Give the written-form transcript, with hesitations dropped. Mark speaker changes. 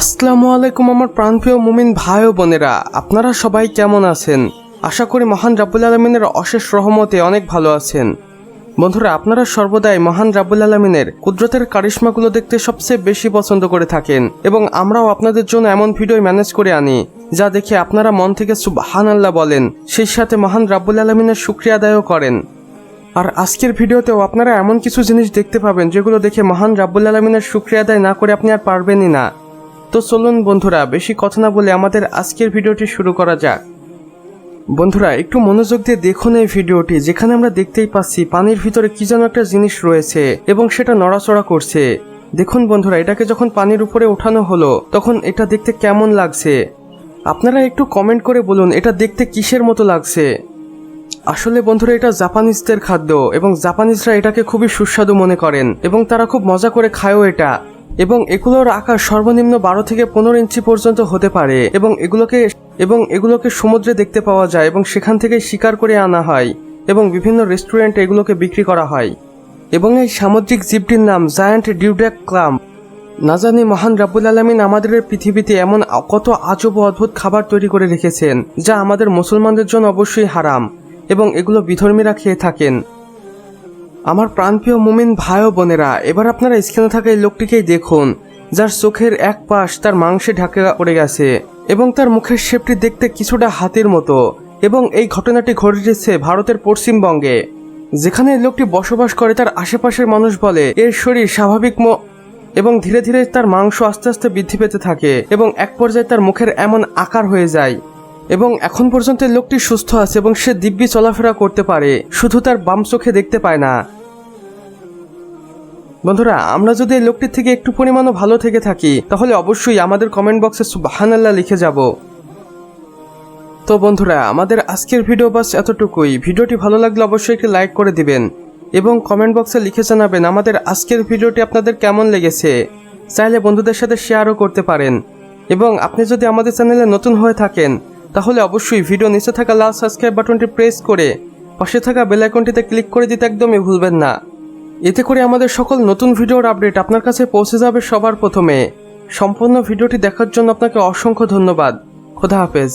Speaker 1: আসসালামু আলাইকুম আমার প্রাণপ্রিয় মুমিন ভাই ও বোনেরা, আপনারা সবাই কেমন আছেন? আশা করি মহান রাব্বুল আলামিনের অশেষ রহমতে অনেক ভালো আছেন। বন্ধুরা, আপনারা সর্বদাই মহান রাব্বুল আলামিনের কুদরতের কারিশমাগুলো দেখতে সবচেয়ে বেশি পছন্দ করে থাকেন এবং আমরাও আপনাদের জন্য এমন ভিডিও ম্যানেজ করে আনি যা দেখে আপনারা মন থেকে সুবহানাল্লাহ বলেন, সেই সাথে মহান রাব্বুল আলামিনের শুকরিয়া আদায়ও করেন। আর আজকের ভিডিওতেও আপনারা এমন কিছু জিনিস দেখতে পাবেন যেগুলো দেখে মহান রাব্বুল আলামিনের শুকরিয়া আদায় না করে আপনি আর পারবেনই না। তো চলুন বন্ধুরা, বেশি কথা না বলে আমাদের আজকের ভিডিওটি শুরু করা যাক। বন্ধুরা, একটু মনোযোগ দিয়ে দেখুন এই ভিডিওটি, যেখানে আমরা দেখতেই পাচ্ছি পানির ভিতরে কি যেন একটা জিনিস রয়েছে এবং সেটা নড়াচড়া করছে। দেখুন বন্ধুরা, এটাকে যখন পানির উপরে ওঠানো হলো তখন এটা দেখতে কেমন লাগছে আপনারা একটু কমেন্ট করে বলুন, এটা দেখতে কিসের মতো লাগছে। আসলে বন্ধুরা, এটা জাপানিজদের খাদ্য এবং জাপানিজরা এটাকে খুবই সুস্বাদু মনে করেন এবং তারা খুব মজা করে খায়ও এটা। এবং এগুলোর আকার সর্বনিম্ন 12 থেকে 15 ইঞ্চি পর্যন্ত হতে পারে এবং এগুলোকে সমুদ্রে দেখতে পাওয়া যায় এবং সেখান থেকে শিকার করে আনা হয় এবং বিভিন্ন রেস্টুরেন্টে এগুলোকে বিক্রি করা হয়। এবং এই সামুদ্রিক জীবটির নাম জায়ান্ট ডিউড্যাক ক্লাম। না জানি মহান রাব্বুল আলামিন আমাদের পৃথিবীতে এমন কত আজব ও অদ্ভুত খাবার তৈরি করে রেখেছেন যা আমাদের মুসলমানদের জন্য অবশ্যই হারাম এবং এগুলো বিধর্মীরা খেয়ে থাকেন। আমার প্রাণপ্রিয় মুমিন ভাই ও বোনেরা, এবার আপনারা স্ক্রিনে থাকা এই লোকটিকেই দেখুন, যার চোখের এক পাশ তার মাংসে ঢাকা পড়ে গেছে এবং তার মুখের শেপটি দেখতে কিছুটা হাতির মতো। এবং এই ঘটনাটি ঘটেছে ভারতের পশ্চিমবঙ্গে, যেখানে এই লোকটি বসবাস করে। তার আশেপাশের মানুষ বলে এর শরীর স্বাভাবিক এবং ধীরে ধীরে তার মাংস আস্তে আস্তে বৃদ্ধি পেতে থাকে এবং এক পর্যায়ে তার মুখের এমন আকার হয়ে যায়। এবং এখন পর্যন্ত লোকটি সুস্থ আছে এবং সে দিব্যি চলাফেরা করতে পারে, শুধু তার বাম চোখে দেখতে পায় না। বন্ধুরা, আমরা যদি এই লোকটির থেকে একটু পরিমাণও ভালো থেকে থাকি তাহলে অবশ্যই আমাদের কমেন্ট বক্সে সুবহানাল্লাহ লিখে যাব। তো বন্ধুরা, আমাদের আজকের ভিডিও বাস এতটুকুই। ভিডিওটি ভালো লাগলে অবশ্যই একটি লাইক করে দিবেন এবং কমেন্ট বক্সে লিখে জানাবেন আমাদের আজকের ভিডিওটি আপনাদের কেমন লেগেছে। চাইলে বন্ধুদের সাথে শেয়ারও করতে পারেন। এবং আপনি যদি আমাদের চ্যানেলে নতুন হয়ে থাকেন তাহলে অবশ্যই ভিডিও নিচে থাকা লাল সাবস্ক্রাইব বাটনটি প্রেস করে পাশে থাকা বেল আইকনটিতে ক্লিক করে দিতে একদমই ভুলবেন না। এতে করে আমাদের সকল নতুন ভিডিওর আপডেট আপনার কাছে পৌঁছে যাবে সবার প্রথমে। সম্পূর্ণ ভিডিওটি দেখার জন্য আপনাকে অসংখ্য ধন্যবাদ। খোদা হাফেজ।